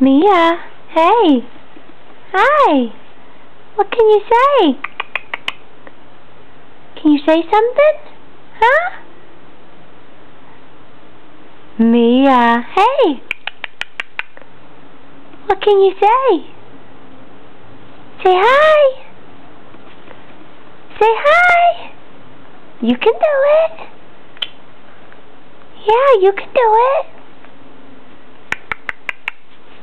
Mia, hey. Hi. What can you say? Can you say something? Huh? Mia, hey. What can you say? Say hi. Say hi. You can do it. Yeah, you can do it.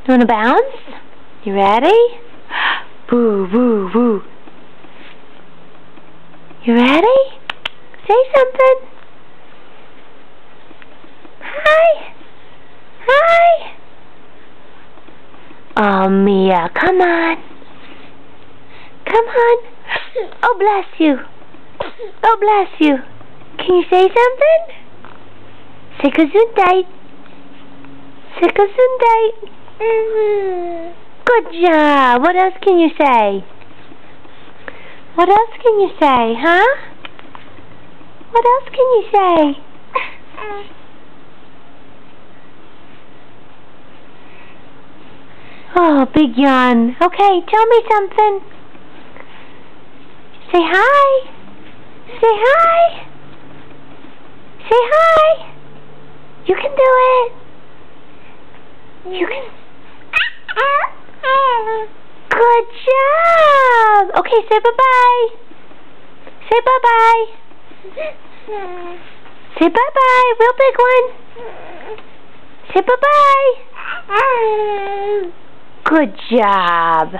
You wanna bounce? You ready? Woo, woo, woo. You ready? Say something. Hi. Hi. Oh, Mia, come on. Come on. Oh, bless you. Oh, bless you. Can you say something? Say gesundheit. Say gesundheit. Good job. What else can you say? What else can you say, huh? What else can you say? Oh, big yawn. Okay, tell me something. Say hi. Say hi. Say hi. You can do it. You can. Good job. Okay, say bye-bye. Say bye-bye. Say bye-bye. Real big one. Say bye-bye. Good job.